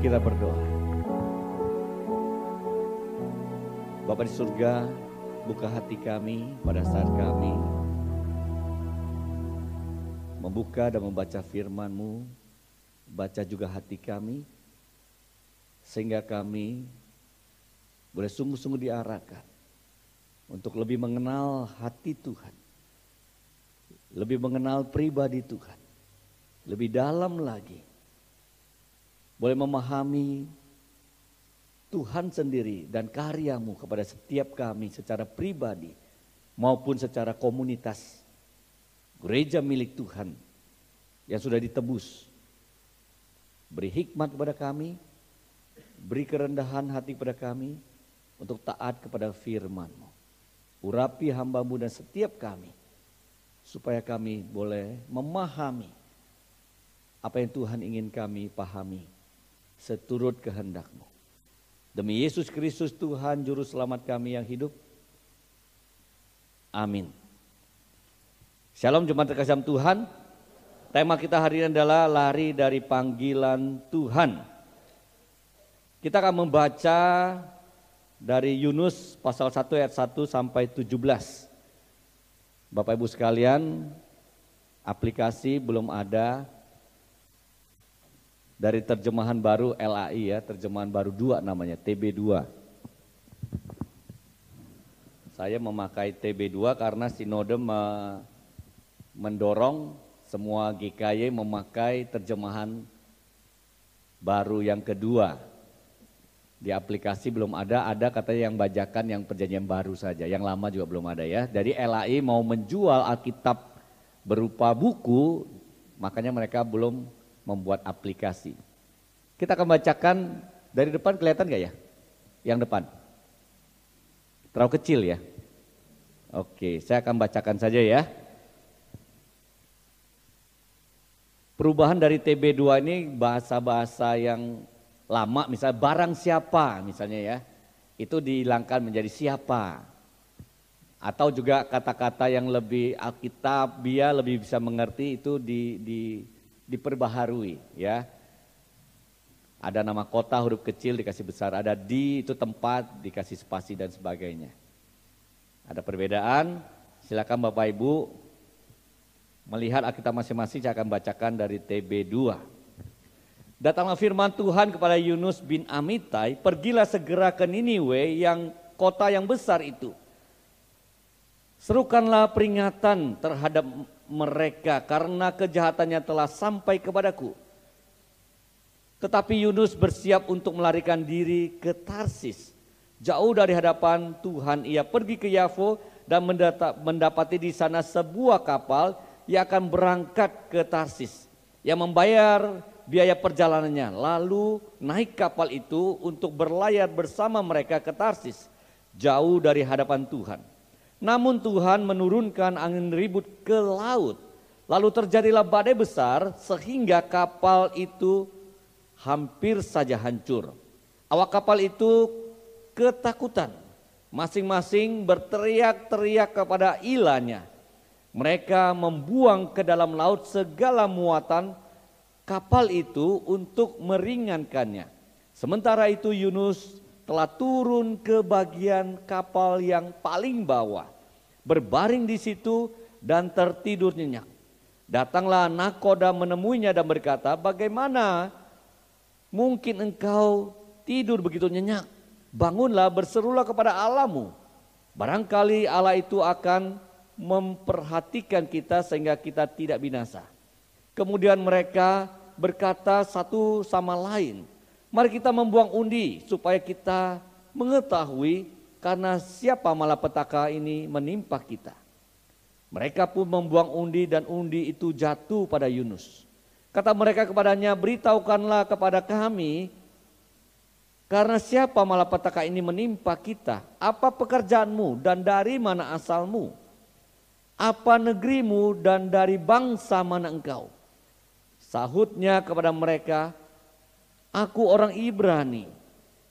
Kita berdoa. Bapa di surga, buka hati kami pada saat kami membuka dan membaca firman-Mu, baca juga hati kami, sehingga kami boleh sungguh-sungguh diarahkan untuk lebih mengenal hati Tuhan, lebih mengenal pribadi Tuhan, lebih dalam lagi, boleh memahami Tuhan sendiri dan karya-Mu kepada setiap kami secara pribadi maupun secara komunitas. Gereja milik Tuhan yang sudah ditebus. Beri hikmat kepada kami, beri kerendahan hati kepada kami untuk taat kepada firman-Mu. Urapi hamba-Mu dan setiap kami supaya kami boleh memahami apa yang Tuhan ingin kami pahami seturut kehendak-Mu. Demi Yesus Kristus Tuhan Juru Selamat kami yang hidup. Amin. Shalom jemaat terkasih Tuhan. Tema kita hari ini adalah lari dari panggilan Tuhan. Kita akan membaca dari Yunus pasal 1 ayat 1 sampai 17. Bapak Ibu sekalian, aplikasi belum ada dari terjemahan baru LAI ya, terjemahan baru 2 namanya, TB2. Saya memakai TB2 karena sinode mendorong semua GKY memakai terjemahan baru yang kedua. Di aplikasi belum ada katanya yang bajakan yang perjanjian baru saja, yang lama juga belum ada ya. Jadi LAI mau menjual Alkitab berupa buku, makanya mereka belum membuat aplikasi. Kita akan bacakan dari depan, kelihatan gak ya? Yang depan. Terlalu kecil ya? Oke, saya akan bacakan saja ya. Perubahan dari TB2 ini bahasa-bahasa yang lama, misalnya barang siapa misalnya ya, itu dihilangkan menjadi siapa. Atau juga kata-kata yang lebih alkitabiah, lebih bisa mengerti itu diperbaharui ya. Ada nama kota huruf kecil dikasih besar, ada di itu tempat dikasih spasi dan sebagainya. Ada perbedaan, silakan Bapak Ibu melihat Alkitab masing-masing. Saya akan bacakan dari TB2. Datanglah firman Tuhan kepada Yunus bin Amitai, pergilah segera ke Niniwe yang kota yang besar itu. Serukanlah peringatan terhadap mereka karena kejahatannya telah sampai kepadaku. Tetapi Yunus bersiap untuk melarikan diri ke Tarsis. Jauh dari hadapan Tuhan ia pergi ke Yafo dan mendapati di sana sebuah kapal yang akan berangkat ke Tarsis, yang membayar biaya perjalanannya, lalu naik kapal itu untuk berlayar bersama mereka ke Tarsis, jauh dari hadapan Tuhan. Namun Tuhan menurunkan angin ribut ke laut, lalu terjadilah badai besar sehingga kapal itu hampir saja hancur. Awak kapal itu ketakutan, masing-masing berteriak-teriak kepada ilahnya. Mereka membuang ke dalam laut segala muatan kapal itu untuk meringankannya. Sementara itu Yunus telah turun ke bagian kapal yang paling bawah, berbaring di situ dan tertidur nyenyak. Datanglah nakoda menemuinya dan berkata, bagaimana mungkin engkau tidur begitu nyenyak? Bangunlah, berserulah kepada Allahmu. Barangkali Allah itu akan memperhatikan kita sehingga kita tidak binasa. Kemudian mereka berkata satu sama lain, mari kita membuang undi supaya kita mengetahui karena siapa malapetaka ini menimpa kita. Mereka pun membuang undi dan undi itu jatuh pada Yunus. Kata mereka kepadanya, beritahukanlah kepada kami karena siapa malapetaka ini menimpa kita. Apa pekerjaanmu dan dari mana asalmu? Apa negerimu dan dari bangsa mana engkau? Sahutnya kepada mereka, aku orang Ibrani,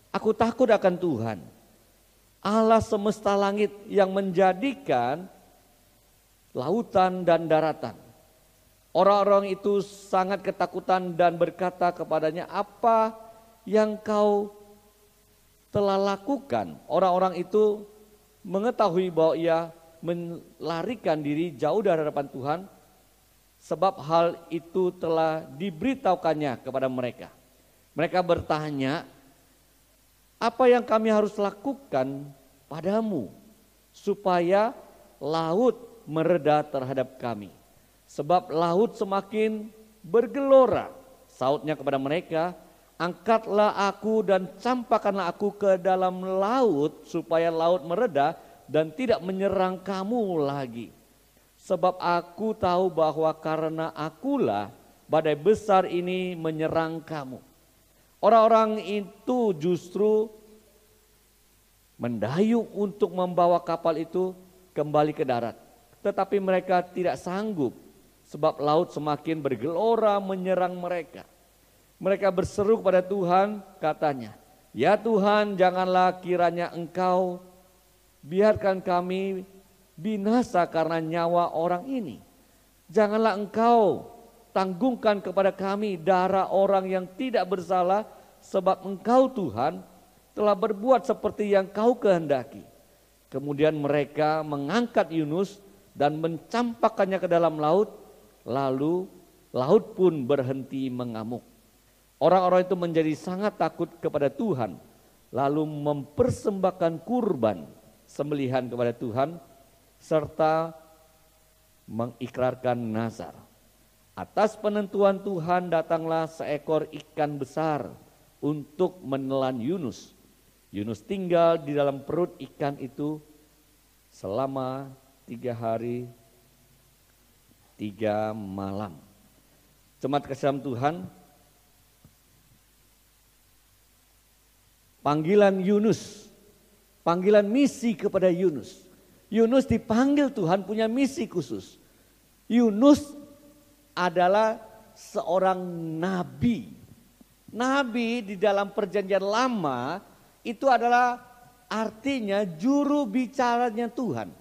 aku takut akan Tuhan, Allah semesta langit yang menjadikan lautan dan daratan. Orang-orang itu sangat ketakutan dan berkata kepadanya, apa yang kau telah lakukan. Orang-orang itu mengetahui bahwa ia melarikan diri jauh dari hadapan Tuhan, sebab hal itu telah diberitahukannya kepada mereka. Mereka bertanya, apa yang kami harus lakukan padamu supaya laut mereda terhadap kami? Sebab laut semakin bergelora. Sautnya kepada mereka, angkatlah aku dan campakkanlah aku ke dalam laut supaya laut mereda dan tidak menyerang kamu lagi. Sebab aku tahu bahwa karena akulah badai besar ini menyerang kamu. Orang-orang itu justru mendayung untuk membawa kapal itu kembali ke darat. Tetapi mereka tidak sanggup, sebab laut semakin bergelora menyerang mereka. Mereka berseru kepada Tuhan, katanya, ya Tuhan, janganlah kiranya Engkau biarkan kami binasa karena nyawa orang ini. Janganlah Engkau tanggungkan kepada kami darah orang yang tidak bersalah, sebab Engkau Tuhan telah berbuat seperti yang Kau kehendaki. Kemudian mereka mengangkat Yunus dan mencampakkannya ke dalam laut, lalu laut pun berhenti mengamuk. Orang-orang itu menjadi sangat takut kepada Tuhan, lalu mempersembahkan kurban sembelihan kepada Tuhan, serta mengikrarkan nazar. Atas penentuan Tuhan datanglah seekor ikan besar untuk menelan Yunus. Yunus tinggal di dalam perut ikan itu selama 3 hari 3 malam. Jemaat kasih dalam Tuhan, panggilan Yunus, panggilan misi kepada Yunus. Yunus dipanggil Tuhan punya misi khusus. Yunus adalah seorang nabi. Nabi di dalam perjanjian lama itu adalah artinya juru bicaranya Tuhan.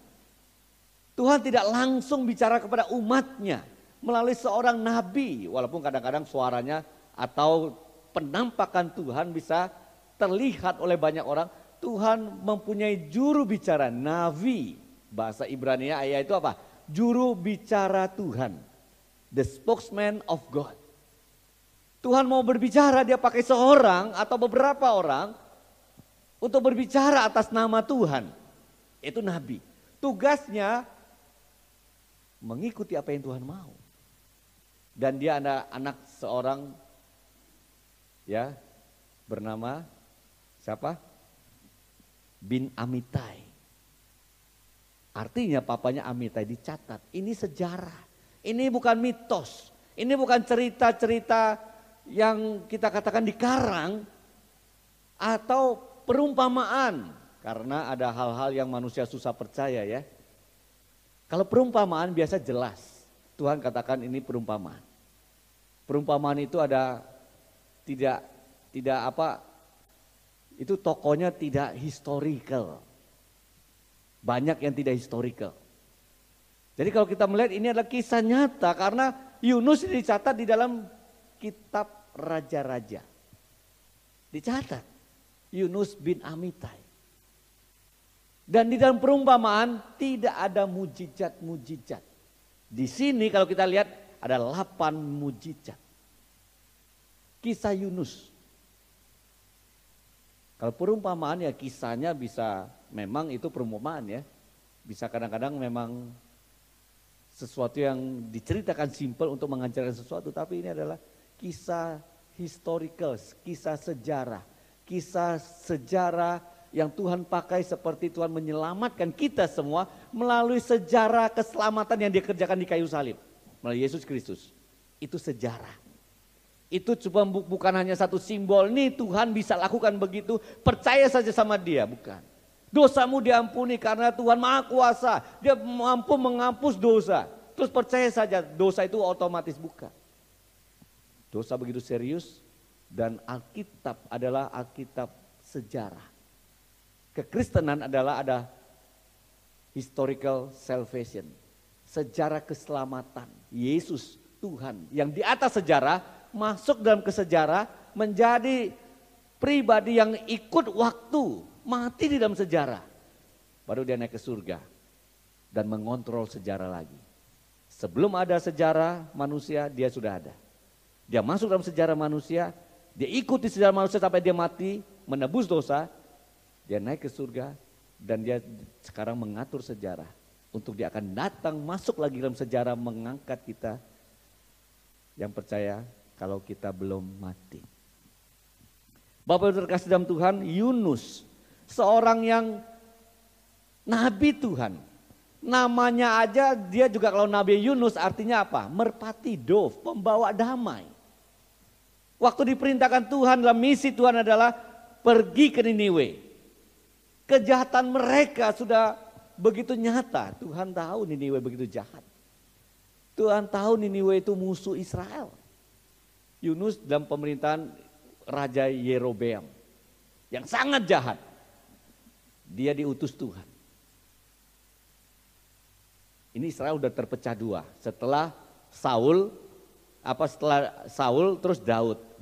Tuhan tidak langsung bicara kepada umatnya melalui seorang nabi. Walaupun kadang-kadang suaranya atau penampakan Tuhan bisa terlihat oleh banyak orang. Tuhan mempunyai juru bicara, navi. Bahasa Ibrani ayat itu apa? Juru bicara Tuhan. The spokesman of God. Tuhan mau berbicara, dia pakai seorang atau beberapa orang untuk berbicara atas nama Tuhan. Itu nabi. Tugasnya mengikuti apa yang Tuhan mau. Dan dia ada anak seorang ya bernama siapa? Bin Amitai. Artinya papanya Amitai dicatat. Ini sejarah. Ini bukan mitos. Ini bukan cerita-cerita yang kita katakan dikarang atau perumpamaan. Karena ada hal-hal yang manusia susah percaya ya. Kalau perumpamaan biasa jelas. Tuhan katakan ini perumpamaan. Perumpamaan itu ada tidak apa, itu tokohnya tidak historical. Banyak yang tidak historical. Jadi kalau kita melihat ini adalah kisah nyata karena Yunus dicatat di dalam kitab raja-raja. Dicatat Yunus bin Amitai. Dan di dalam perumpamaan tidak ada mujizat-mujizat. Di sini kalau kita lihat ada 8 mujizat. Kisah Yunus. Kalau perumpamaan ya kisahnya bisa memang itu perumpamaan ya. Bisa kadang-kadang memang sesuatu yang diceritakan simpel untuk mengajarkan sesuatu. Tapi ini adalah kisah historical, kisah sejarah. Kisah sejarah yang Tuhan pakai seperti Tuhan menyelamatkan kita semua melalui sejarah keselamatan yang dia kerjakan di kayu salib. Melalui Yesus Kristus. Itu sejarah. Itu cuma bukan hanya satu simbol, nih Tuhan bisa lakukan begitu, percaya saja sama dia, bukan. Dosamu diampuni karena Tuhan Maha Kuasa, dia mampu menghapus dosa. Terus percaya saja, dosa itu otomatis bukan. Dosa begitu serius dan Alkitab adalah Alkitab sejarah. Kekristenan adalah ada historical salvation, sejarah keselamatan. Yesus Tuhan yang di atas sejarah masuk dalam kesejarah menjadi Pribadi yang ikut waktu, mati di dalam sejarah. Baru dia naik ke surga dan mengontrol sejarah lagi. Sebelum ada sejarah manusia, dia sudah ada. Dia masuk dalam sejarah manusia, dia ikuti sejarah manusia sampai dia mati, menebus dosa. Dia naik ke surga dan dia sekarang mengatur sejarah. Untuk dia akan datang masuk lagi dalam sejarah mengangkat kita yang percaya kalau kita belum mati. Bapak Ibu terkasih dalam Tuhan, Yunus seorang yang nabi Tuhan. Namanya aja dia juga kalau Nabi Yunus artinya apa? Merpati dov, pembawa damai. Waktu diperintahkan Tuhan dalam misi Tuhan adalah pergi ke Niniwe. Kejahatan mereka sudah begitu nyata. Tuhan tahu Niniwe begitu jahat. Tuhan tahu Niniwe itu musuh Israel. Yunus dalam pemerintahan Raja Yerobeam yang sangat jahat. Dia diutus Tuhan. Ini Israel udah terpecah dua. Setelah Saul terus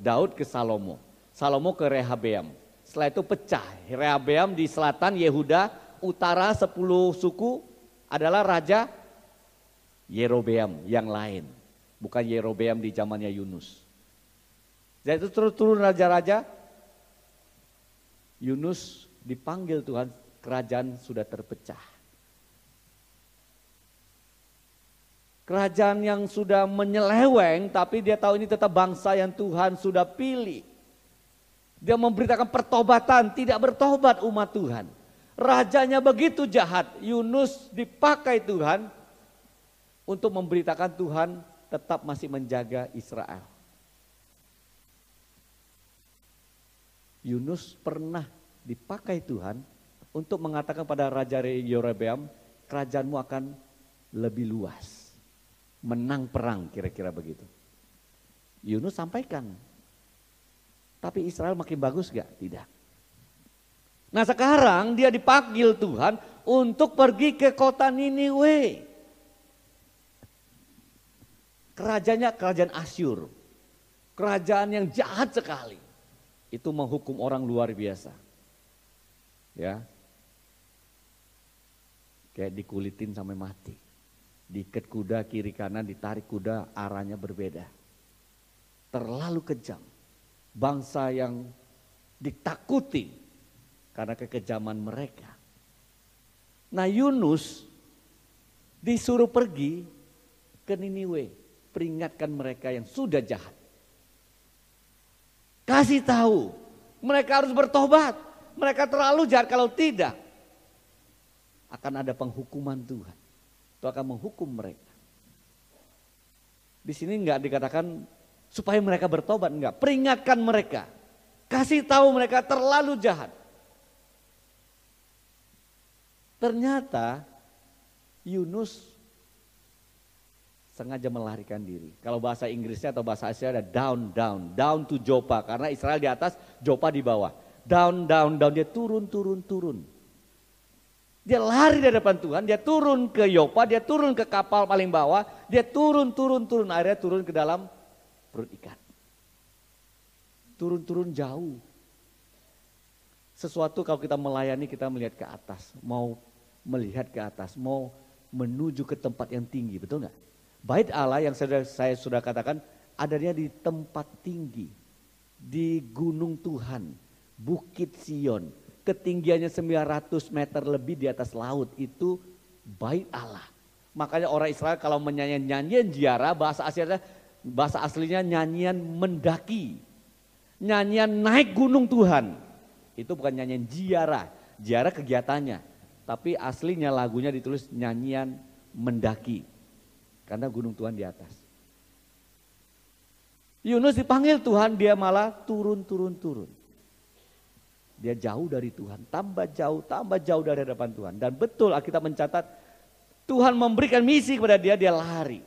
Daud ke Salomo. Salomo ke Rehabeam. Setelah itu pecah. Rehabeam di selatan Yehuda, utara 10 suku adalah Raja Yerobeam yang lain. Bukan Yerobeam di zamannya Yunus. Jadi itu terus turun raja-raja. Yunus dipanggil Tuhan, kerajaan sudah terpecah. Kerajaan yang sudah menyeleweng, tapi dia tahu ini tetap bangsa yang Tuhan sudah pilih. Dia memberitakan pertobatan, tidak bertobat umat Tuhan. Rajanya begitu jahat, Yunus dipakai Tuhan untuk memberitakan Tuhan tetap masih menjaga Israel. Yunus pernah dipakai Tuhan untuk mengatakan pada Raja Yerobeam, kerajaanmu akan lebih luas. Menang perang kira-kira begitu. Yunus sampaikan. Tapi Israel makin bagus gak? Tidak. Nah sekarang dia dipanggil Tuhan untuk pergi ke kota Niniwe. Kerajaannya kerajaan Asyur. Kerajaan yang jahat sekali. Itu menghukum orang luar biasa. Ya. Kayak dikulitin sampai mati. Diikat kuda kiri kanan, ditarik kuda arahnya berbeda. Terlalu kejam. Bangsa yang ditakuti karena kekejaman mereka. Nah Yunus disuruh pergi ke Niniwe. Peringatkan mereka yang sudah jahat. Kasih tahu, mereka harus bertobat. Mereka terlalu jahat, kalau tidak akan ada penghukuman Tuhan. Itu akan menghukum mereka. Di sini enggak dikatakan supaya mereka bertobat, enggak. Peringatkan mereka. Kasih tahu mereka terlalu jahat. Ternyata Yunus sengaja melarikan diri. Kalau bahasa Inggrisnya atau bahasa Asia ada down to Joppa. Karena Israel di atas, Joppa di bawah. Down, dia turun. Dia lari dari depan Tuhan, dia turun ke Yopa, dia turun ke kapal paling bawah, dia turun, akhirnya turun ke dalam perut ikan. Turun jauh. Sesuatu kalau kita melayani kita melihat ke atas, mau melihat ke atas, mau menuju ke tempat yang tinggi, betul nggak? Bait Allah yang saya sudah katakan adanya di tempat tinggi, di gunung Tuhan, Bukit Sion, ketinggiannya 900 meter lebih di atas laut, itu bait Allah. Makanya orang Israel kalau menyanyikan nyanyian ziarah, bahasa aslinya nyanyian mendaki, nyanyian naik gunung Tuhan. Itu bukan nyanyian ziarah kegiatannya, tapi aslinya lagunya ditulis nyanyian mendaki. Karena gunung Tuhan di atas. Yunus dipanggil Tuhan, dia malah turun. Dia jauh dari Tuhan, tambah jauh dari hadapan Tuhan. Dan betul Alkitab mencatat Tuhan memberikan misi kepada dia, dia lari.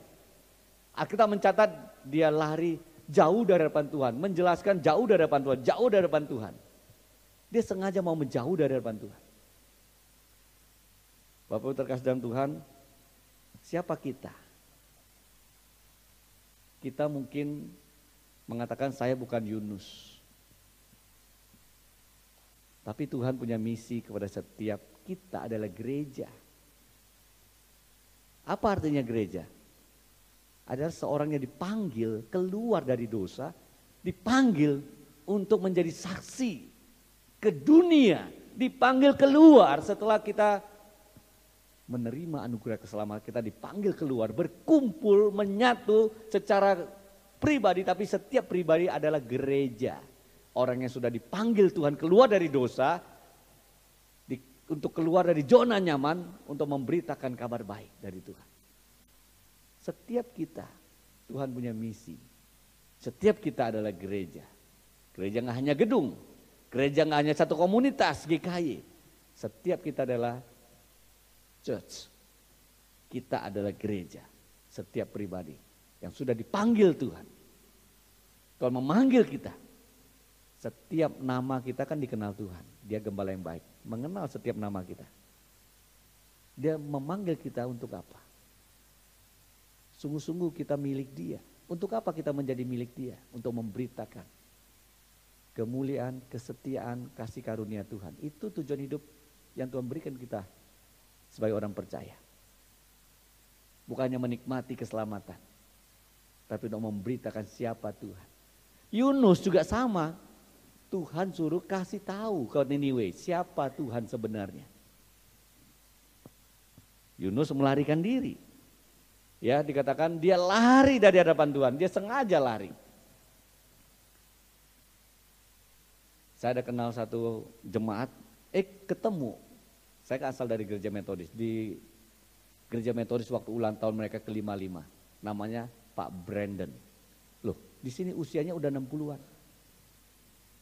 Alkitab mencatat dia lari jauh dari hadapan Tuhan, menjelaskan jauh dari hadapan Tuhan. Dia sengaja mau menjauh dari hadapan Tuhan. Bapak Ibu terkasih dalam Tuhan, siapa kita? Kita mungkin mengatakan saya bukan Yunus. Tapi Tuhan punya misi kepada setiap kita adalah gereja. Apa artinya gereja? Adalah seorang yang dipanggil keluar dari dosa, dipanggil untuk menjadi saksi ke dunia, dipanggil keluar setelah kita menerima anugerah keselamatan, kita dipanggil keluar, berkumpul, menyatu secara pribadi, tapi setiap pribadi adalah gereja. Orang yang sudah dipanggil Tuhan keluar dari dosa, untuk keluar dari zona nyaman, untuk memberitakan kabar baik dari Tuhan. Setiap kita, Tuhan punya misi. Setiap kita adalah gereja. Gereja nggak hanya gedung, gereja nggak hanya satu komunitas GKY. Setiap kita adalah church. Kita adalah gereja. Setiap pribadi yang sudah dipanggil Tuhan. Tuhan memanggil kita. Setiap nama kita kan dikenal Tuhan. Dia gembala yang baik. Mengenal setiap nama kita. Dia memanggil kita untuk apa? Sungguh-sungguh kita milik Dia. Untuk apa kita menjadi milik Dia? Untuk memberitakan kemuliaan, kesetiaan, kasih karunia Tuhan. Itu tujuan hidup yang Tuhan berikan kita sebagai orang percaya. Bukannya menikmati keselamatan, tapi untuk memberitakan siapa Tuhan. Yunus juga sama. Tuhan suruh kasih tahu ke Niniwe siapa Tuhan sebenarnya. Yunus melarikan diri. Ya, dikatakan dia lari dari hadapan Tuhan, dia sengaja lari. Saya ada kenal satu jemaat, ketemu. Saya asal dari gereja Metodis. Di gereja Metodis waktu ulang tahun mereka ke-55. Namanya Pak Brandon. Loh, di sini usianya udah 60-an.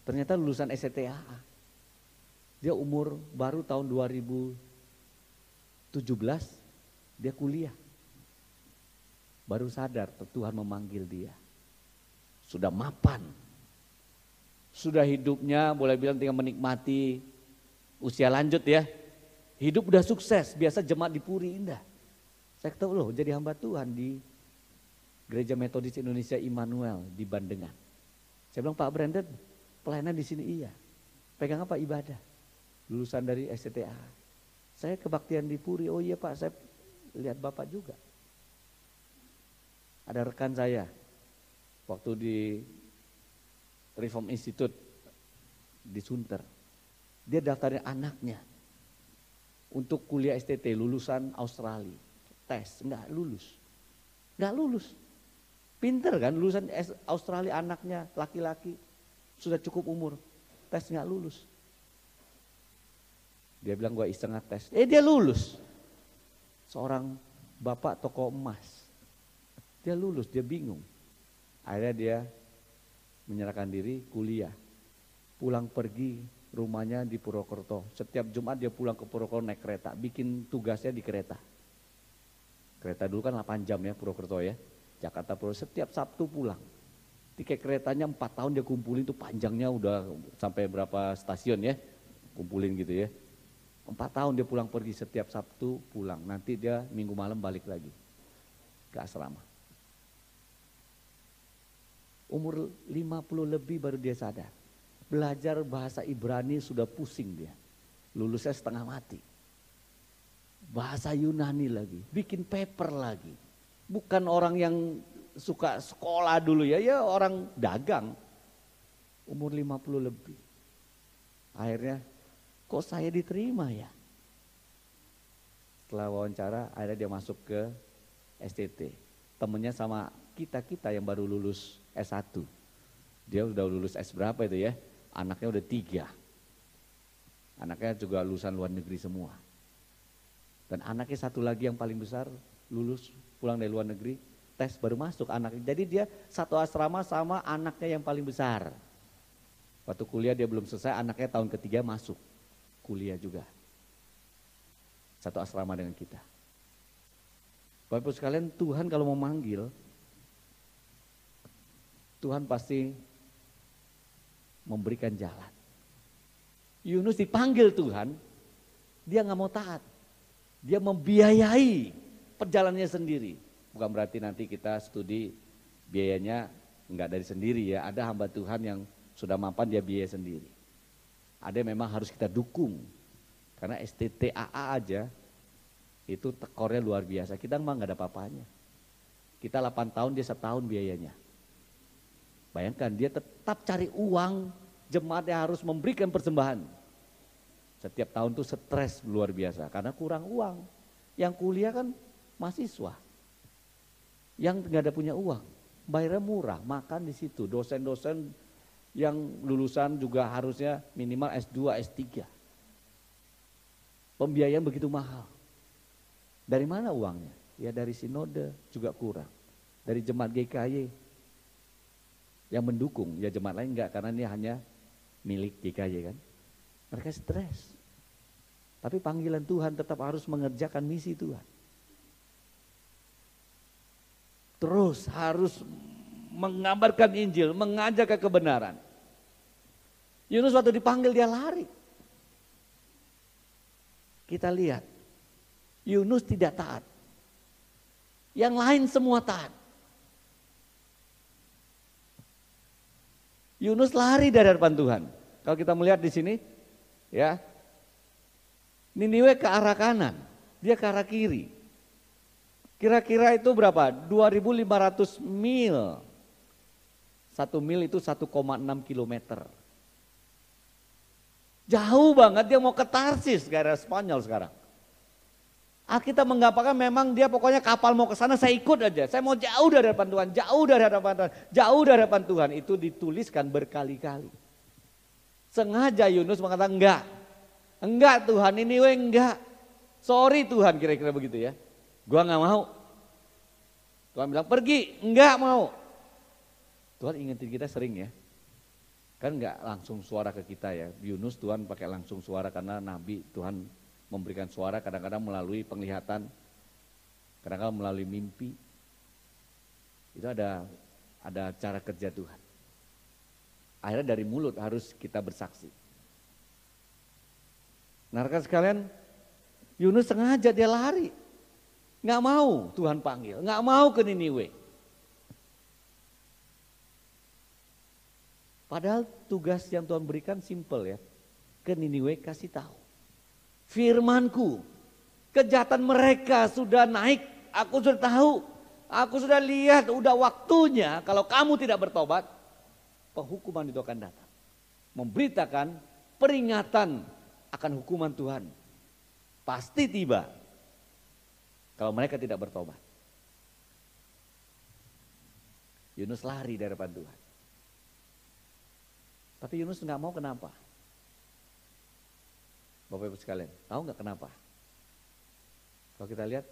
Ternyata lulusan STAA. Dia umur baru tahun 2017, dia kuliah. Baru sadar Tuhan memanggil dia. Sudah mapan. Sudah hidupnya boleh bilang tinggal menikmati usia lanjut ya. Hidup udah sukses, biasa jemaat di Puri Indah. Saya tahu loh jadi hamba Tuhan di Gereja Metodis Indonesia Immanuel di Bandengan. Saya bilang Pak Brandon, pelayanan di sini iya. Pegang apa? Ibadah. Lulusan dari STAA. Saya kebaktian di Puri. Oh iya Pak, saya lihat Bapak juga. Ada rekan saya waktu di Reform Institute di Sunter. Dia daftarin anaknya untuk kuliah STT lulusan Australia. Tes, enggak lulus. Enggak lulus. Pinter kan lulusan Australia anaknya laki-laki. Sudah cukup umur, tes nggak lulus. Dia bilang gue iseng ngetes, dia lulus. Seorang bapak toko emas, dia lulus, dia bingung. Akhirnya dia menyerahkan diri kuliah. Pulang pergi rumahnya di Purwokerto. Setiap Jumat dia pulang ke Purwokerto naik kereta, bikin tugasnya di kereta. Kereta dulu kan 8 jam ya Purwokerto ya, Jakarta Purwokerto. Setiap Sabtu pulang. Tiket keretanya 4 tahun dia kumpulin, tuh panjangnya udah sampai berapa stasiun ya, kumpulin gitu ya. 4 tahun dia pulang pergi, setiap Sabtu pulang, nanti dia Minggu malam balik lagi ke asrama. Umur 50 lebih baru dia sadar, belajar bahasa Ibrani sudah pusing dia, lulusnya setengah mati. Bahasa Yunani lagi, bikin paper lagi, bukan orang yang suka sekolah dulu ya orang dagang. Umur 50 lebih. Akhirnya kok saya diterima ya? Setelah wawancara akhirnya dia masuk ke STT. Temennya sama kita yang baru lulus S1. Dia udah lulus S berapa itu ya? Anaknya udah 3. Anaknya juga lulusan luar negeri semua. Dan anaknya satu lagi yang paling besar lulus pulang dari luar negeri. Tes baru masuk anaknya. Jadi dia satu asrama sama anaknya yang paling besar. Waktu kuliah dia belum selesai, anaknya tahun ketiga masuk kuliah juga. Satu asrama dengan kita. Bapak Ibu sekalian, Tuhan kalau memanggil, Tuhan pasti memberikan jalan. Yunus dipanggil Tuhan, dia nggak mau taat. Dia membiayai perjalanannya sendiri. Bukan berarti nanti kita studi biayanya enggak dari sendiri ya. Ada hamba Tuhan yang sudah mapan dia biaya sendiri. Ada yang memang harus kita dukung. Karena STTAA aja itu tekornya luar biasa. Kita memang gak ada apa-apanya. Kita 8 tahun, dia 1 tahun biayanya. Bayangkan dia tetap cari uang, jemaatnya harus memberikan persembahan. Setiap tahun tuh stres luar biasa karena kurang uang. Yang kuliah kan mahasiswa. Yang gak ada punya uang, bayarnya murah, makan di situ. Dosen-dosen yang lulusan juga harusnya minimal S2, S3. Pembiayaan begitu mahal. Dari mana uangnya? Ya dari sinode juga kurang. Dari jemaat GKY yang mendukung, ya jemaat lain enggak karena ini hanya milik GKY kan. Mereka stres. Tapi panggilan Tuhan tetap harus mengerjakan misi Tuhan. Terus harus mengabarkan Injil, mengajak ke kebenaran. Yunus waktu dipanggil dia lari. Kita lihat, Yunus tidak taat. Yang lain semua taat. Yunus lari dari hadapan Tuhan. Kalau kita melihat di sini, ya, Niniwe ke arah kanan, dia ke arah kiri. Kira-kira itu berapa? 2.500 mil. 1 mil itu 1,6 kilometer. Jauh banget, dia mau ke Tarsis, daerah Spanyol sekarang. Alkitab menggambarkan memang dia pokoknya kapal mau ke sana, saya ikut aja. Saya mau jauh dari hadapan Tuhan, jauh dari hadapan Tuhan, jauh dari hadapan Tuhan. Itu dituliskan berkali-kali. Sengaja Yunus mengatakan enggak Tuhan, ini enggak. Sorry Tuhan, kira-kira begitu ya. Gua nggak mau. Tuhan bilang pergi, enggak mau. Tuhan ingetin kita sering ya. Kan enggak langsung suara ke kita ya. Yunus Tuhan pakai langsung suara karena nabi, Tuhan memberikan suara kadang-kadang melalui penglihatan, kadang-kadang melalui mimpi. Itu ada cara kerja Tuhan. Akhirnya dari mulut harus kita bersaksi. Nah rekan sekalian, Yunus sengaja dia lari. Nggak mau Tuhan panggil, nggak mau ke Niniwe. Padahal tugas yang Tuhan berikan simple ya. Ke Niniwe kasih tahu. Firmanku, kejahatan mereka sudah naik, aku sudah tahu. Aku sudah lihat, udah waktunya kalau kamu tidak bertobat, penghukuman itu akan datang. Memberitakan peringatan akan hukuman Tuhan. Pasti tiba. Kalau mereka tidak bertobat. Yunus lari dari hadapan Tuhan. Tapi Yunus nggak mau, kenapa? Bapak Ibu sekalian, tahu nggak kenapa? Kalau kita lihat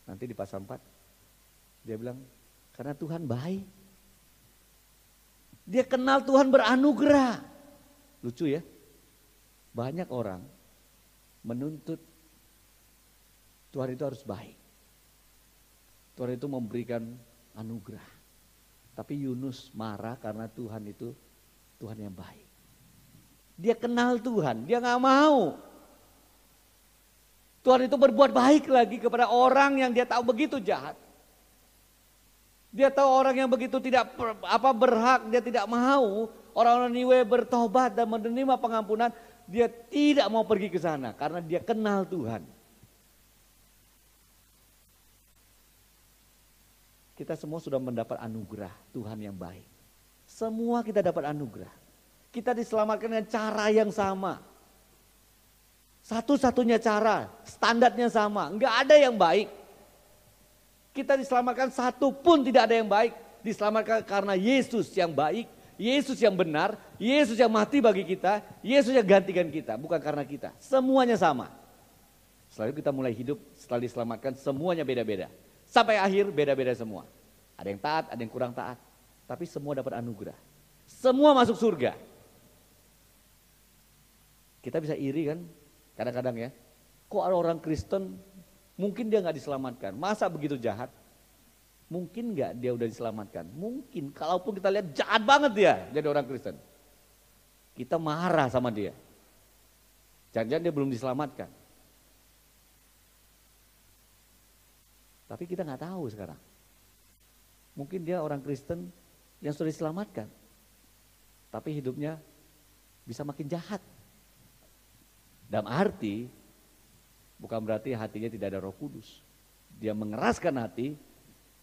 nanti di pasal 4, dia bilang karena Tuhan baik. Dia kenal Tuhan beranugerah. Lucu ya, banyak orang menuntut Tuhan itu harus baik. Tuhan itu memberikan anugerah. Tapi Yunus marah karena Tuhan itu Tuhan yang baik. Dia kenal Tuhan, dia gak mau. Tuhan itu berbuat baik lagi kepada orang yang dia tahu begitu jahat. Dia tahu orang yang begitu tidak berhak, dia tidak mau orang-orang Niniwe bertobat dan menerima pengampunan. Dia tidak mau pergi ke sana karena dia kenal Tuhan. Kita semua sudah mendapat anugerah Tuhan yang baik. Semua kita dapat anugerah. Kita diselamatkan dengan cara yang sama. Satu-satunya cara, standarnya sama. Enggak ada yang baik. Kita diselamatkan satu pun tidak ada yang baik. Diselamatkan karena Yesus yang baik, Yesus yang benar, Yesus yang mati bagi kita, Yesus yang gantikan kita. Bukan karena kita, semuanya sama. Setelah itu kita mulai hidup, setelah diselamatkan semuanya beda-beda. Sampai akhir beda-beda semua. Ada yang taat, ada yang kurang taat. Tapi semua dapat anugerah. Semua masuk surga. Kita bisa iri kan kadang-kadang ya. Kok ada orang Kristen mungkin dia gak diselamatkan. Masa begitu jahat? Mungkin gak dia udah diselamatkan? Mungkin. Kalaupun kita lihat jahat banget dia jadi orang Kristen. Kita marah sama dia. Jangan-jangan dia belum diselamatkan. Tapi kita gak tahu sekarang. Mungkin dia orang Kristen yang sudah diselamatkan. Tapi hidupnya bisa makin jahat. Dalam arti, bukan berarti hatinya tidak ada Roh Kudus. Dia mengeraskan hati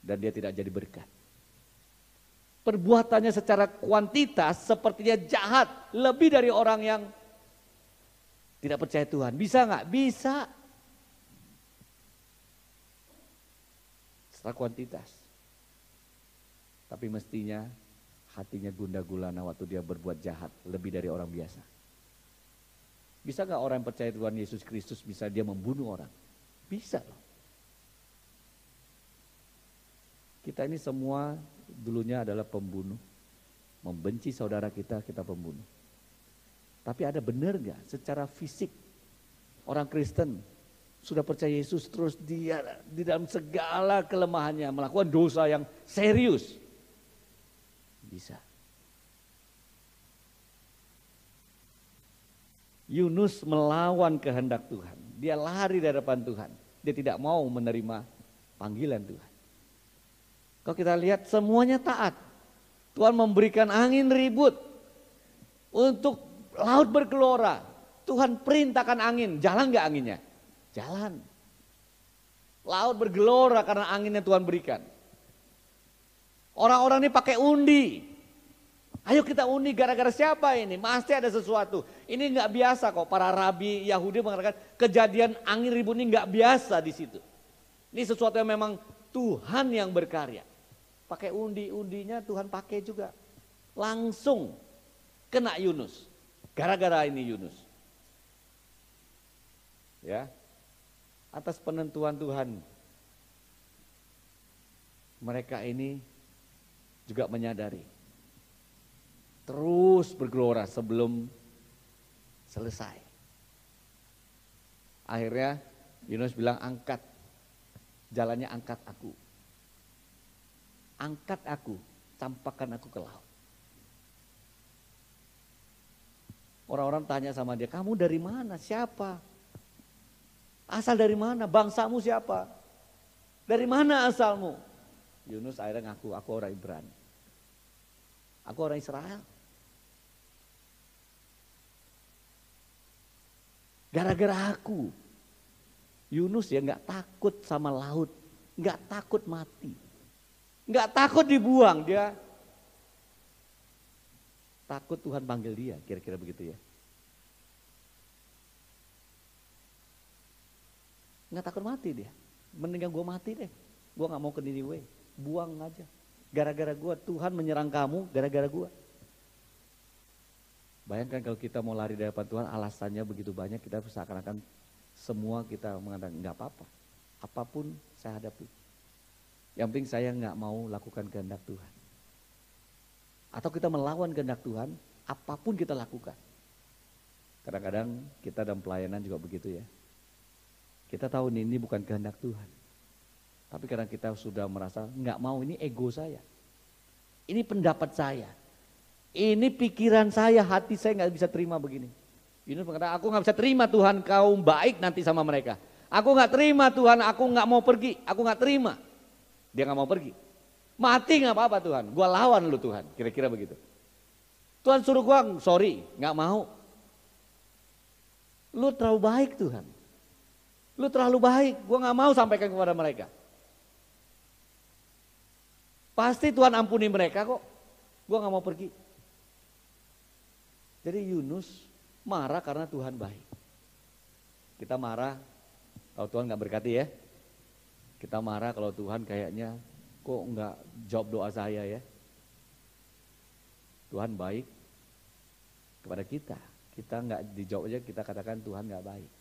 dan dia tidak jadi berkat. Perbuatannya secara kuantitas sepertinya jahat, lebih dari orang yang tidak percaya Tuhan. Bisa nggak? Bisa. Secara kuantitas. Tapi mestinya hatinya gundah gulana waktu dia berbuat jahat, lebih dari orang biasa. Bisa nggak orang yang percaya Tuhan Yesus Kristus bisa dia membunuh orang? Bisa loh. Kita ini semua dulunya adalah pembunuh. Membenci saudara kita, kita pembunuh. Tapi ada benar gak secara fisik orang Kristen sudah percaya Yesus terus dia di dalam segala kelemahannya melakukan dosa yang serius? Bisa. Yunus melawan kehendak Tuhan. Dia lari dari hadapan Tuhan. Dia tidak mau menerima panggilan Tuhan. Kalau kita lihat semuanya taat. Tuhan memberikan angin ribut untuk laut bergelora. Tuhan perintahkan angin, jalan gak anginnya? Jalan. Laut bergelora karena anginnya Tuhan berikan. Orang-orang ini pakai undi. Ayo kita undi, gara-gara siapa ini? Pasti ada sesuatu. Ini gak biasa kok, para rabi Yahudi mengatakan kejadian angin ribut ini gak biasa di situ. Ini sesuatu yang memang Tuhan yang berkarya. Pakai undi-undinya Tuhan pakai juga. Langsung kena Yunus. Gara-gara ini Yunus. Ya. Atas penentuan Tuhan. Mereka ini juga menyadari. Terus bergelora sebelum selesai. Akhirnya Yunus bilang angkat. Jalannya angkat aku. Angkat aku, campakkan aku ke laut. Orang-orang tanya sama dia, kamu dari mana? Siapa? Asal dari mana? Bangsamu siapa? Dari mana asalmu? Yunus akhirnya ngaku, aku orang Ibrani. Aku orang Israel. Gara-gara aku. Yunus ya gak takut sama laut. Gak takut mati. Nggak takut dibuang, dia takut Tuhan panggil dia, kira-kira begitu ya. Nggak takut mati dia, mendingan gue mati deh, gue nggak mau ke Niniwe, buang aja. Gara-gara gue, Tuhan menyerang kamu, gara-gara gue. Bayangkan kalau kita mau lari dari hadapan Tuhan, alasannya begitu banyak, kita seakan-akan semua kita mengatakan nggak apa-apa, apapun saya hadapi. Yang penting saya nggak mau lakukan kehendak Tuhan. Atau kita melawan kehendak Tuhan, apapun kita lakukan. Kadang-kadang kita dalam pelayanan juga begitu ya. Kita tahu ini bukan kehendak Tuhan. Tapi kadang kita sudah merasa nggak mau, ini ego saya. Ini pendapat saya. Ini pikiran saya, hati saya nggak bisa terima begini. Yunus mengatakan, aku nggak bisa terima Tuhan kau baik nanti sama mereka. Aku nggak terima Tuhan, aku nggak mau pergi, aku nggak terima. Dia gak mau pergi. Mati gak apa-apa Tuhan. Gua lawan lu Tuhan. Kira-kira begitu. Tuhan suruh gua, sorry, gak mau. Lu terlalu baik Tuhan. Lu terlalu baik. Gua gak mau sampaikan kepada mereka. Pasti Tuhan ampuni mereka kok. Gua gak mau pergi. Jadi Yunus marah karena Tuhan baik. Kita marah kalau Tuhan gak berkati ya. Kita marah kalau Tuhan kayaknya kok enggak jawab doa saya ya. Tuhan baik kepada kita. Kita enggak dijawab aja, kita katakan Tuhan enggak baik.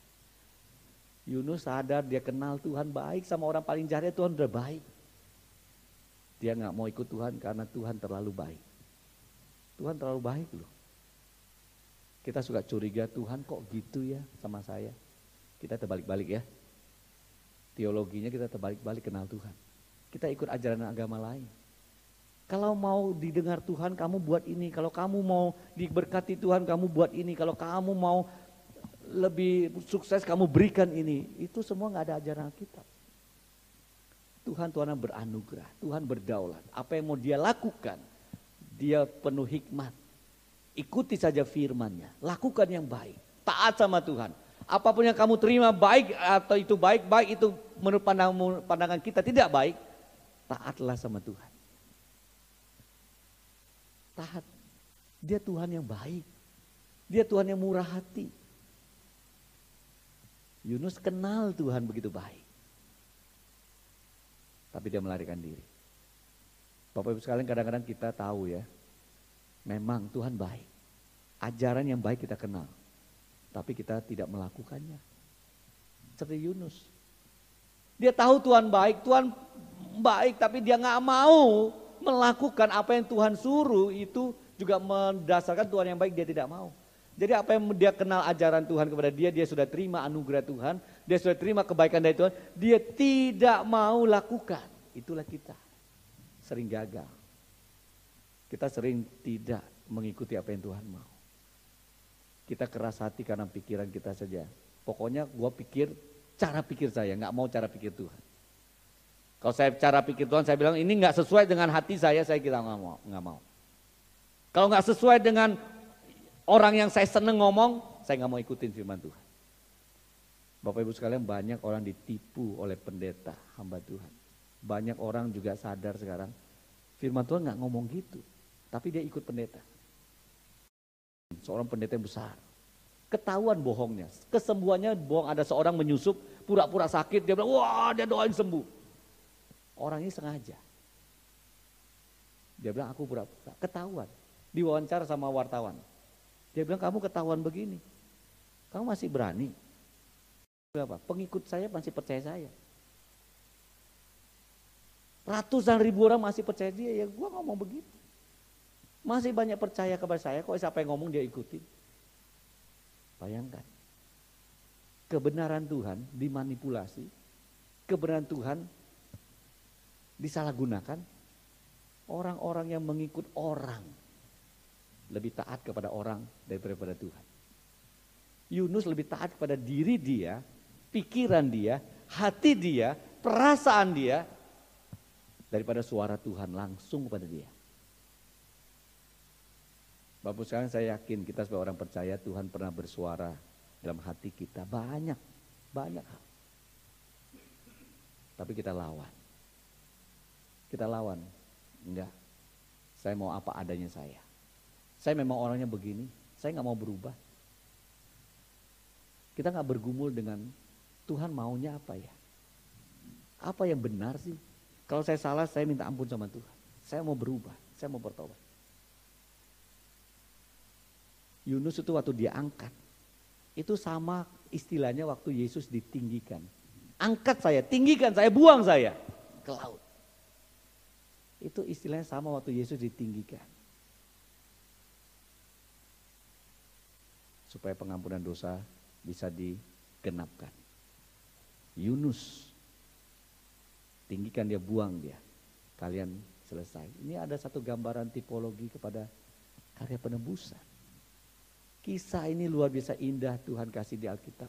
Yunus sadar dia kenal Tuhan baik, sama orang paling jahat Tuhan udah baik. Dia enggak mau ikut Tuhan karena Tuhan terlalu baik. Tuhan terlalu baik loh. Kita suka curiga, Tuhan kok gitu ya sama saya. Kita terbalik-balik ya. Teologinya kita terbalik-balik kenal Tuhan. Kita ikut ajaran agama lain. Kalau mau didengar Tuhan kamu buat ini. Kalau kamu mau diberkati Tuhan kamu buat ini. Kalau kamu mau lebih sukses kamu berikan ini. Itu semua gak ada ajaran Alkitab. Tuhan yang beranugerah. Tuhan berdaulat. Apa yang mau dia lakukan. Dia penuh hikmat. Ikuti saja firman-Nya. Lakukan yang baik. Taat sama Tuhan. apapun yang kamu terima baik atau itu baik itu menurut pandangan kita tidak baik, taatlah sama Tuhan. Taat. Dia Tuhan yang baik. Dia Tuhan yang murah hati. Yunus kenal Tuhan begitu baik. Tapi dia melarikan diri. Bapak Ibu sekalian, kadang-kadang kita tahu ya, memang Tuhan baik. Ajaran yang baik kita kenal. Tapi kita tidak melakukannya. Seperti Yunus. Dia tahu Tuhan baik tapi dia gak mau melakukan apa yang Tuhan suruh. Itu juga mendasarkan Tuhan yang baik dia tidak mau. Jadi apa yang dia kenal ajaran Tuhan kepada dia sudah terima anugerah Tuhan, dia sudah terima kebaikan dari Tuhan, dia tidak mau lakukan. Itulah kita, sering gagal. Kita sering tidak mengikuti apa yang Tuhan mau. Kita keras hati karena pikiran kita saja. Pokoknya gua pikir cara pikir saya, gak mau cara pikir Tuhan. Kalau saya cara pikir Tuhan, saya bilang ini gak sesuai dengan hati saya kira gak mau. Kalau gak sesuai dengan orang yang saya seneng ngomong, saya gak mau ikutin firman Tuhan. Bapak Ibu sekalian, banyak orang ditipu oleh pendeta, hamba Tuhan. Banyak orang juga sadar sekarang, firman Tuhan gak ngomong gitu. Tapi dia ikut pendeta. Seorang pendeta yang besar. Ketahuan bohongnya, kesembuhannya bohong. Ada seorang menyusup, pura-pura sakit, dia bilang, wah dia doain sembuh. Orang ini sengaja. Dia bilang aku pura-pura, ketahuan. Diwawancara sama wartawan. Dia bilang kamu ketahuan begini, kamu masih berani? Berapa? Pengikut saya masih percaya saya. Ratusan ribu orang masih percaya dia, ya gua ngomong begitu. Masih banyak percaya kepada saya, kok siapa yang ngomong dia ikutin. Bayangkan, kebenaran Tuhan dimanipulasi, kebenaran Tuhan disalahgunakan. Orang-orang yang mengikut orang lebih taat kepada orang daripada Tuhan. Yunus lebih taat kepada diri dia, pikiran dia, hati dia, perasaan dia, daripada suara Tuhan langsung kepada dia. Bapak sekalian, saya yakin kita sebagai orang percaya Tuhan pernah bersuara dalam hati kita banyak hal. Tapi kita lawan. Enggak, saya mau apa adanya saya. Saya memang orangnya begini, saya gak mau berubah. Kita gak bergumul dengan Tuhan maunya apa ya? Apa yang benar sih? Kalau saya salah, saya minta ampun sama Tuhan. Saya mau berubah, saya mau bertobat. Yunus itu waktu dia angkat, itu sama istilahnya waktu Yesus ditinggikan. Angkat saya, tinggikan saya, buang saya ke laut. Itu istilahnya sama waktu Yesus ditinggikan. Supaya pengampunan dosa bisa digenapkan. Yunus, tinggikan dia, buang dia. Kalian selesai. Ini ada satu gambaran tipologi kepada karya penebusan. Kisah ini luar biasa indah Tuhan kasih di Alkitab.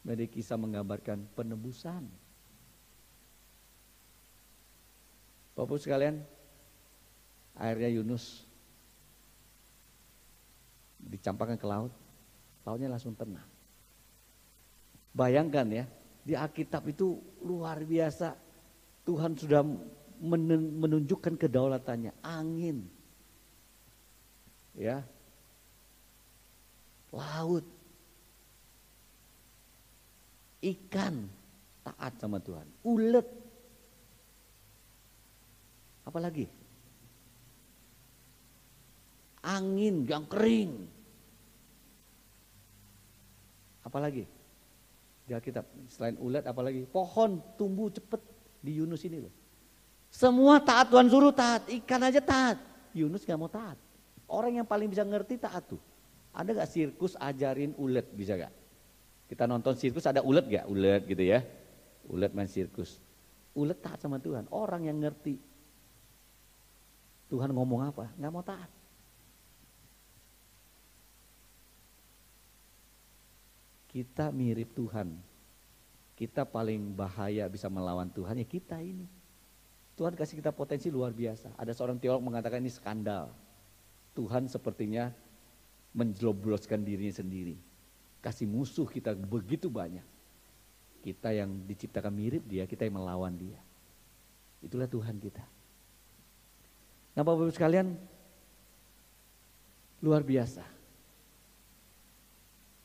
Menjadi kisah menggambarkan penebusan. Bapak sekalian, akhirnya Yunus dicampakkan ke laut. Lautnya langsung tenang. Bayangkan ya, di Alkitab itu luar biasa. Tuhan sudah menunjukkan kedaulatannya. Angin, ya, laut, ikan taat sama Tuhan, ulet, apalagi angin yang kering. Apalagi di Alkitab selain ulat, apalagi pohon tumbuh cepat di Yunus ini loh. Semua taat, Tuhan suruh taat, ikan aja taat. Yunus gak mau taat. Orang yang paling bisa ngerti taat tuh. Ada gak sirkus ajarin ulet, bisa gak? Kita nonton sirkus ada ulet gak? Ulet gitu ya. Ulet main sirkus. Ulet taat sama Tuhan, orang yang ngerti Tuhan ngomong apa, gak mau taat. Kita mirip Tuhan. Kita paling bahaya bisa melawan Tuhan ya kita ini. Tuhan kasih kita potensi luar biasa. Ada seorang teolog mengatakan ini skandal. Tuhan sepertinya menjelobroskan dirinya sendiri. kasih musuh kita begitu banyak. Kita yang diciptakan mirip dia, kita yang melawan dia. Itulah Tuhan kita. Nah Bapak Ibu sekalian, luar biasa.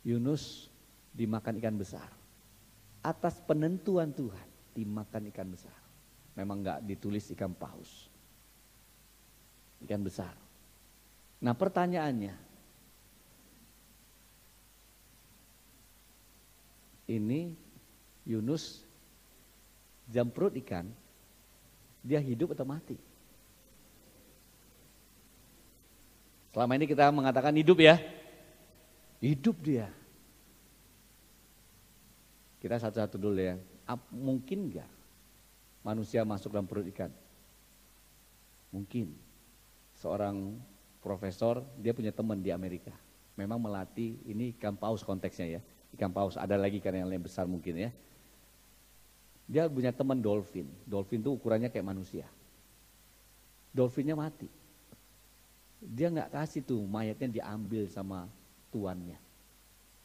Yunus dimakan ikan besar. Atas penentuan Tuhan dimakan ikan besar. Memang enggak ditulis ikan paus. Ikan besar. Nah pertanyaannya, ini Yunus jamprut ikan, dia hidup atau mati? Selama ini kita mengatakan hidup ya, hidup dia. Kita satu-satu dulu ya, mungkin enggak manusia masuk dalam perut ikan? Mungkin. Seorang profesor, dia punya teman di Amerika, memang melatih, ini ikan paus konteksnya ya, ikan paus, ada lagi ikan yang lebih besar mungkin ya. Dia punya teman dolphin, dolphin itu ukurannya kayak manusia. Dolphinnya mati. Dia nggak kasih tuh mayatnya, diambil sama tuannya.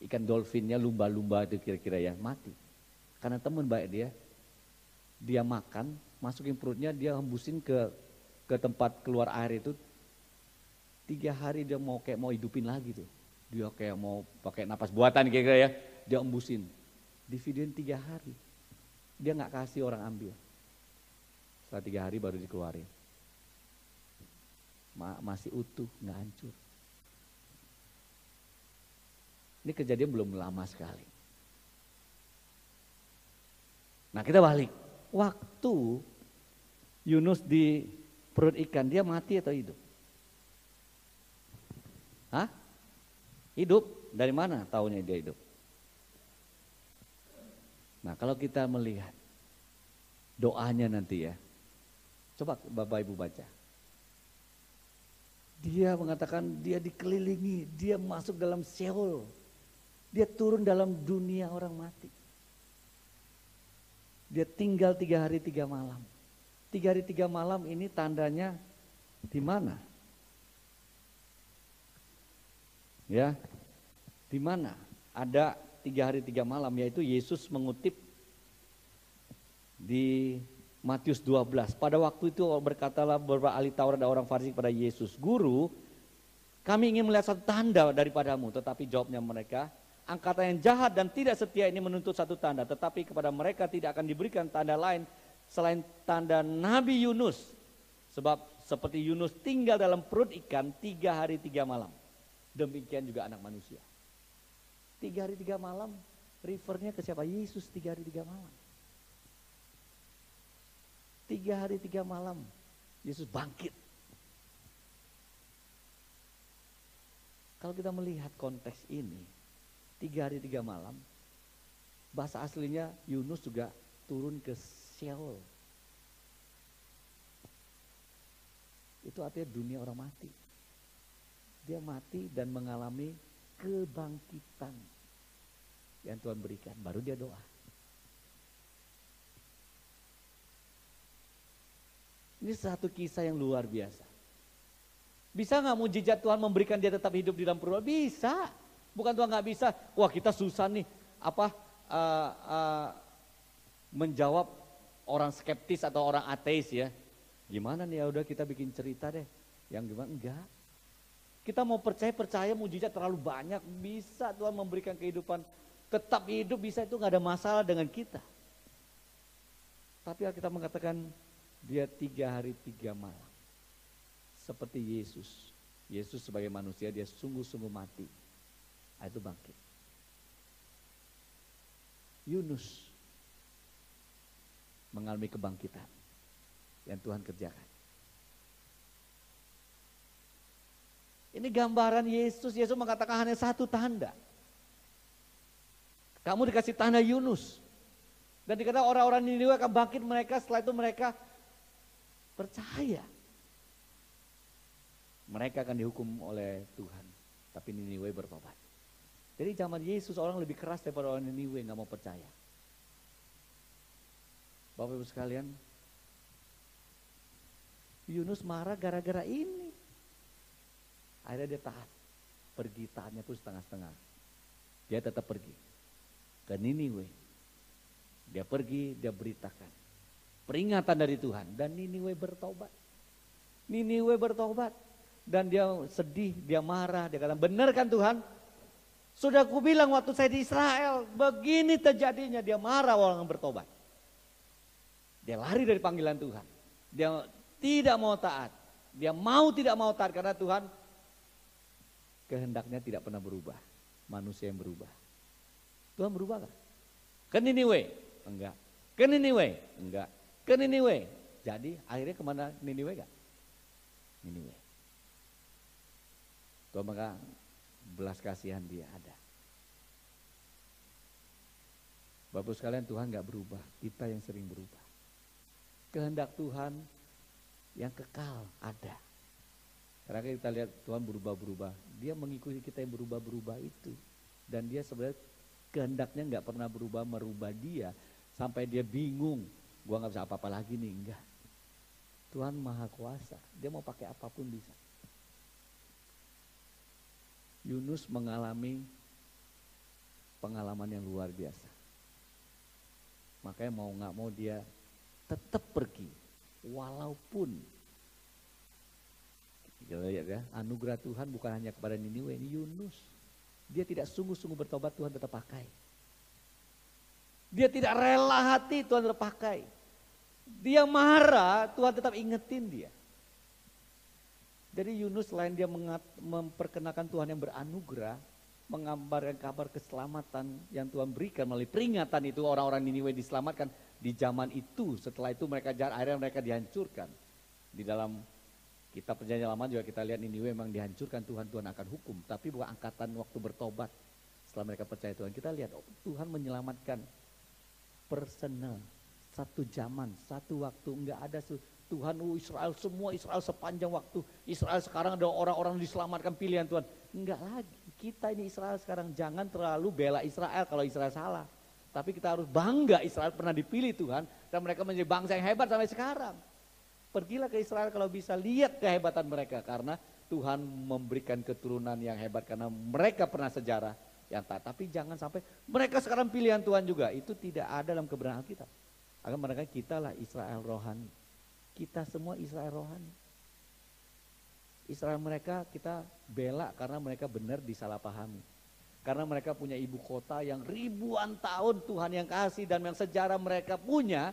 Ikan dolphinnya lumba-lumba itu kira-kira ya, mati. Karena teman baik dia makan, masukin perutnya, dia hembusin ke tempat keluar air itu. 3 hari dia mau hidupin lagi tuh. Dia kayak mau pakai napas buatan kira-kira ya, dia hembusin. Di videoin 3 hari. Dia nggak kasih orang ambil. Setelah 3 hari baru dikeluarin. Masih utuh, nggak hancur. Ini kejadian belum lama sekali. Nah kita balik. Waktu Yunus di perut ikan, dia mati atau hidup? Hah? Hidup? Dari mana taunya dia hidup? Nah kalau kita melihat doanya nanti ya, coba Bapak Ibu baca. Dia mengatakan dia dikelilingi, dia masuk dalam Sheol, dia turun dalam dunia orang mati. Dia tinggal 3 hari 3 malam. 3 hari 3 malam ini tandanya di mana? Ya, di mana? Ada 3 hari 3 malam, yaitu Yesus mengutip di Matius 12. Pada waktu itu berkatalah beberapa ahli Taurat dan orang Farisi kepada Yesus, "Guru, kami ingin melihat satu tanda daripadamu." Tetapi jawabnya mereka, "Angkatan yang jahat dan tidak setia ini menuntut satu tanda, tetapi kepada mereka tidak akan diberikan tanda lain selain tanda Nabi Yunus. Sebab seperti Yunus tinggal dalam perut ikan 3 hari 3 malam. Demikian juga anak manusia." 3 hari 3 malam, refernya ke siapa? Yesus 3 hari 3 malam. 3 hari 3 malam, Yesus bangkit. Kalau kita melihat konteks ini, 3 hari 3 malam, bahasa aslinya Yunus juga turun ke Sheol. Itu artinya dunia orang mati. Dia mati dan mengalami kebangkitan yang Tuhan berikan, baru dia doa. Ini satu kisah yang luar biasa. Bisa gak mujizat Tuhan memberikan dia tetap hidup di dalam perut? Bisa. Bukan Tuhan gak bisa, wah kita susah nih menjawab orang skeptis atau orang ateis ya. Gimana nih, ya udah kita bikin cerita deh. Yang gimana? Enggak. Kita mau percaya mujizat terlalu banyak, bisa Tuhan memberikan kehidupan, tetap hidup bisa, itu gak ada masalah dengan kita. Tapi kita mengatakan dia 3 hari 3 malam. Seperti Yesus. Yesus sebagai manusia dia sungguh-sungguh mati. Itu bangkit. Yunus mengalami kebangkitan yang Tuhan kerjakan. Ini gambaran Yesus. Yesus mengatakan hanya satu tanda. Kamu dikasih tanda Yunus. Dan dikatakan orang-orang Niniwe akan bangkit mereka, setelah itu mereka percaya. Mereka akan dihukum oleh Tuhan. Tapi Niniwe bertobat. Jadi zaman Yesus orang lebih keras daripada orang Niniwe, gak mau percaya. Bapak Ibu sekalian, Yunus marah gara-gara ini. Akhirnya dia taat. Pergi taatnya pun setengah-setengah. Dia tetap pergi ke Niniwe. Dia pergi, dia beritakan peringatan dari Tuhan, dan Niniwe bertobat. Niniwe bertobat, dan dia sedih, dia marah, dia kata, benar kan Tuhan? Sudah aku bilang waktu saya di Israel, begini terjadinya. Dia marah orang bertobat. Dia lari dari panggilan Tuhan. Dia tidak mau taat. Dia mau tidak mau taat karena Tuhan kehendaknya tidak pernah berubah. Manusia yang berubah. Tuhan berubah kan? Ke Niniwe? Enggak. Ke Niniwe? Enggak. Ke Niniwe? Jadi akhirnya kemana Niniwe kan? Niniwe. Tuhan maka belas kasihan dia ada. Bapak sekalian, Tuhan enggak berubah. Kita yang sering berubah. Kehendak Tuhan yang kekal ada. Karena kita lihat Tuhan berubah-berubah. Dia mengikuti kita yang berubah-berubah itu. Dan dia sebenarnya kehendaknya enggak pernah berubah, merubah dia. Sampai dia bingung. Gua enggak bisa apa-apa lagi nih, enggak. Tuhan Maha Kuasa. Dia mau pakai apapun bisa. Yunus mengalami pengalaman yang luar biasa. Makanya mau enggak mau dia tetap pergi. Walaupun kita lihat ya, anugerah Tuhan bukan hanya kepada Niniwe, ini Yunus. Dia tidak sungguh-sungguh bertobat, Tuhan tetap pakai. Dia tidak rela hati, Tuhan tetap pakai. Dia marah, Tuhan tetap ingetin dia. Jadi Yunus selain dia memperkenalkan Tuhan yang beranugerah, mengabarkan kabar keselamatan yang Tuhan berikan melalui peringatan itu, orang-orang Niniwe diselamatkan di zaman itu. Setelah itu mereka akhirnya mereka dihancurkan. Di dalam kitab Perjanjian Lama juga kita lihat Niniwe memang dihancurkan, Tuhan akan hukum. Tapi bukan angkatan waktu bertobat setelah mereka percaya Tuhan. Kita lihat Tuhan menyelamatkan personal, satu zaman, satu waktu, enggak ada Tuhan Israel, semua Israel sepanjang waktu. Israel sekarang ada orang-orang diselamatkan pilihan Tuhan. Enggak lagi, kita ini Israel sekarang. Jangan terlalu bela Israel kalau Israel salah. Tapi kita harus bangga Israel pernah dipilih Tuhan. Dan mereka menjadi bangsa yang hebat sampai sekarang. Pergilah ke Israel kalau bisa, lihat kehebatan mereka. Karena Tuhan memberikan keturunan yang hebat karena mereka pernah sejarah yang taat. Tapi jangan sampai mereka sekarang pilihan Tuhan juga. Itu tidak ada dalam kebenaran kita. Akan mereka kita lah Israel rohani. Kita semua Israel rohani. Israel mereka kita bela karena mereka benar disalahpahami. Karena mereka punya ibu kota yang ribuan tahun Tuhan yang kasih dan yang sejarah mereka punya.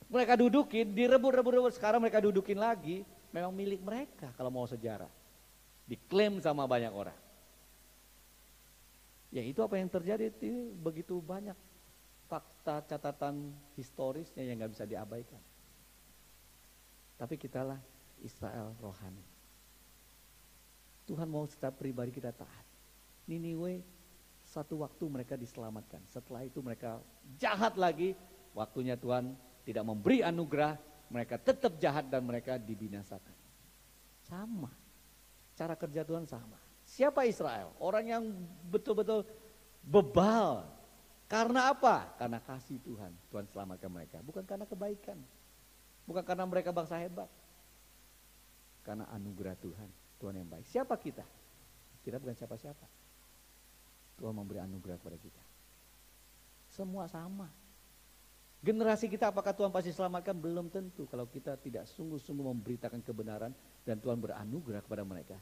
Mereka dudukin, direbut-rebut, sekarang mereka dudukin lagi. Memang milik mereka kalau mau sejarah. Diklaim sama banyak orang. Ya itu apa yang terjadi, itu begitu banyak fakta catatan historisnya yang gak bisa diabaikan. Tapi kitalah Israel rohani. Tuhan mau setiap pribadi kita taat. Niniwe satu waktu mereka diselamatkan. Setelah itu mereka jahat lagi. Waktunya Tuhan tidak memberi anugerah. Mereka tetap jahat dan mereka dibinasakan. Sama. Cara kerja Tuhan sama. Siapa Israel? Orang yang betul-betul bebal. Karena apa? Karena kasih Tuhan. Tuhan selamatkan mereka. Bukan karena kebaikan. Bukan karena mereka bangsa hebat. Karena anugerah Tuhan. Tuhan yang baik. Siapa kita? Kita bukan siapa-siapa. Tuhan memberi anugerah kepada kita. Semua sama. Generasi kita apakah Tuhan pasti selamatkan? Belum tentu. Kalau kita tidak sungguh-sungguh memberitakan kebenaran dan Tuhan beranugerah kepada mereka.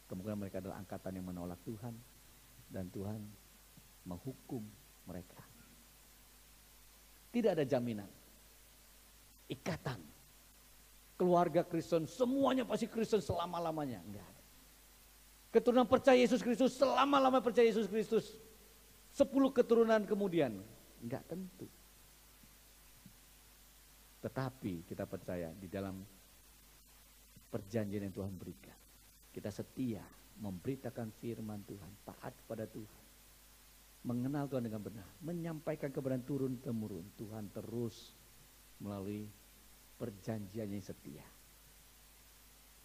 Kemungkinan mereka adalah angkatan yang menolak Tuhan. Dan Tuhan menghukum mereka. Tidak ada jaminan. Ikatan. Keluarga Kristen, semuanya pasti Kristen selama-lamanya. Enggak ada. Keturunan percaya Yesus Kristus, selama-lama percaya Yesus Kristus. 10 keturunan kemudian. Enggak tentu. Tetapi kita percaya di dalam perjanjian yang Tuhan berikan. Kita setia memberitakan firman Tuhan, taat kepada Tuhan. Mengenal Tuhan dengan benar, menyampaikan kebenaran turun-temurun. Tuhan terus melalui perjanjiannya yang setia.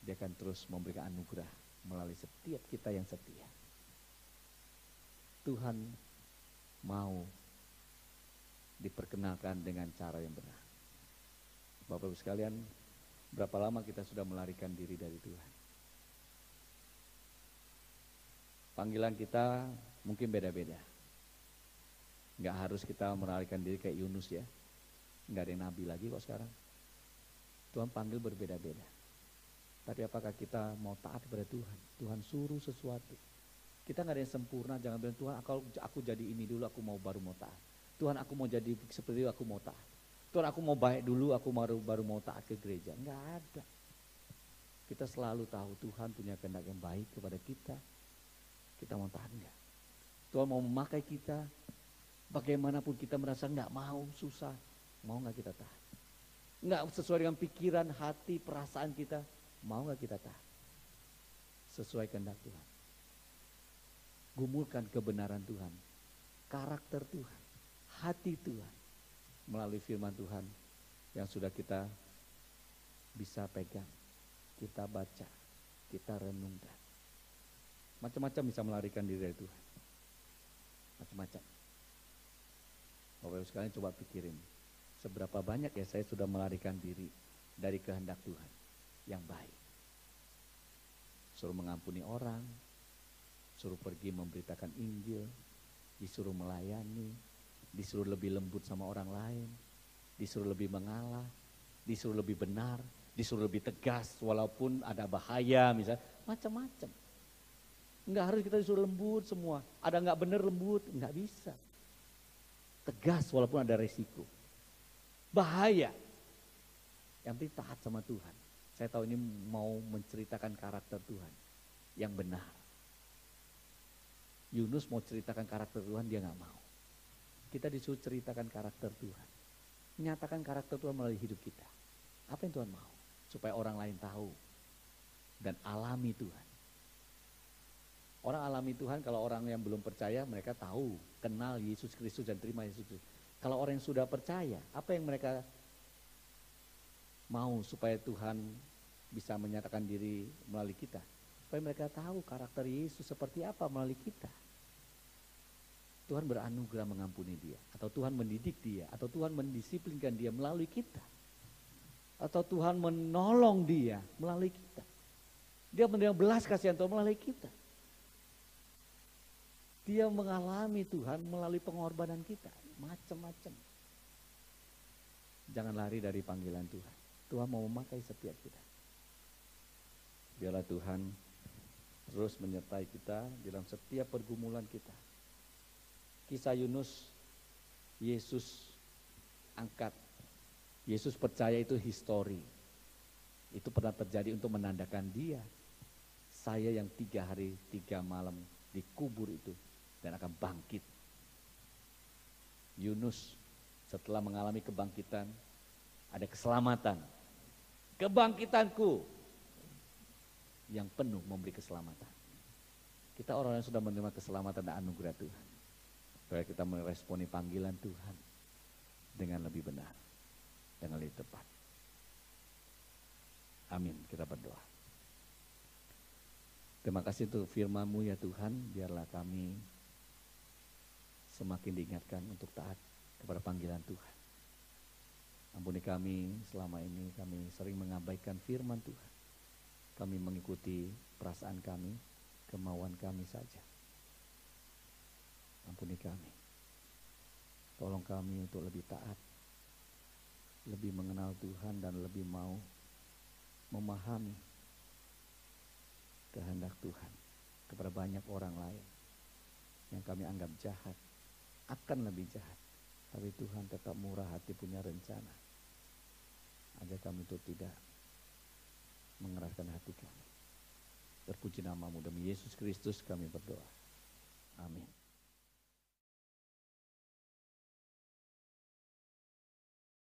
Dia akan terus memberikan anugerah melalui setiap kita yang setia. Tuhan mau diperkenalkan dengan cara yang benar. Bapak-Ibu sekalian, berapa lama kita sudah melarikan diri dari Tuhan? Panggilan kita Mungkin beda-beda. Nggak harus kita melarikan diri kayak Yunus ya. Nggak ada yang nabi lagi kok sekarang. Tuhan panggil berbeda-beda. Tapi apakah kita mau taat kepada Tuhan? Tuhan suruh sesuatu. Kita nggak ada yang sempurna. Jangan bilang Tuhan aku jadi ini dulu, aku baru mau taat. Tuhan aku mau jadi seperti itu, aku mau taat. Tuhan aku mau baik dulu, aku baru mau taat ke gereja. Nggak ada. Kita selalu tahu Tuhan punya kehendak yang baik kepada kita. Kita mau taat enggak? Tuhan mau memakai kita. Bagaimanapun kita merasa nggak mau, susah. Mau nggak kita taat? Nggak sesuai dengan pikiran, hati, perasaan kita. Mau nggak kita taat? Sesuai kehendak Tuhan. Gumulkan kebenaran Tuhan. Karakter Tuhan. Hati Tuhan. Melalui firman Tuhan yang sudah kita bisa pegang. Kita baca. Kita renungkan. Macam-macam bisa melarikan diri dari Tuhan. Macam-macam. Bapak Ibu sekalian coba pikirin. Seberapa banyak ya saya sudah melarikan diri dari kehendak Tuhan yang baik. Suruh mengampuni orang. Suruh pergi memberitakan Injil. Disuruh melayani. Disuruh lebih lembut sama orang lain. Disuruh lebih mengalah. Disuruh lebih benar. Disuruh lebih tegas walaupun ada bahaya misalnya. Macam-macam. Enggak harus kita disuruh lembut semua. Ada enggak benar lembut? Enggak bisa. Tegas walaupun ada resiko. Bahaya. Yang penting taat sama Tuhan. Saya tahu ini mau menceritakan karakter Tuhan yang benar. Yunus mau ceritakan karakter Tuhan, dia enggak mau. Kita disuruh ceritakan karakter Tuhan. Menyatakan karakter Tuhan melalui hidup kita. Apa yang Tuhan mau? Supaya orang lain tahu dan alami Tuhan. Orang alami Tuhan, kalau orang yang belum percaya mereka tahu, kenal Yesus Kristus dan terima Yesus Kristus. Kalau orang yang sudah percaya, apa yang mereka mau supaya Tuhan bisa menyatakan diri melalui kita? Supaya mereka tahu karakter Yesus seperti apa melalui kita. Tuhan beranugerah mengampuni dia, atau Tuhan mendidik dia, atau Tuhan mendisiplinkan dia melalui kita. Atau Tuhan menolong dia melalui kita. Dia menerima belas kasihan Tuhan melalui kita. Dia mengalami Tuhan melalui pengorbanan kita. Macam-macam. Jangan lari dari panggilan Tuhan. Tuhan mau memakai setiap kita. Biarlah Tuhan terus menyertai kita dalam setiap pergumulan kita. Kisah Yunus, Yesus angkat. Yesus percaya itu histori. Itu pernah terjadi untuk menandakan dia. Saya yang 3 hari 3 malam dikubur itu. Dan akan bangkit. Yunus setelah mengalami kebangkitan, ada keselamatan. Kebangkitanku yang penuh memberi keselamatan. Kita orang yang sudah menerima keselamatan dan anugerah Tuhan. Supaya kita meresponi panggilan Tuhan dengan lebih benar, dengan lebih tepat. Amin, kita berdoa. Terima kasih untuk firman-Mu ya Tuhan, biarlah kami semakin diingatkan untuk taat kepada panggilan Tuhan. Ampuni kami selama ini kami sering mengabaikan firman Tuhan. Kami mengikuti perasaan kami, kemauan kami saja. Ampuni kami. Tolong kami untuk lebih taat, lebih mengenal Tuhan dan lebih mau memahami kehendak Tuhan kepada banyak orang lain yang kami anggap jahat. Akan lebih jahat, tapi Tuhan tetap murah hati punya rencana. Ajar kami untuk tidak mengeraskan hati kami. Terpuji nama-Mu demi Yesus Kristus kami berdoa. Amin.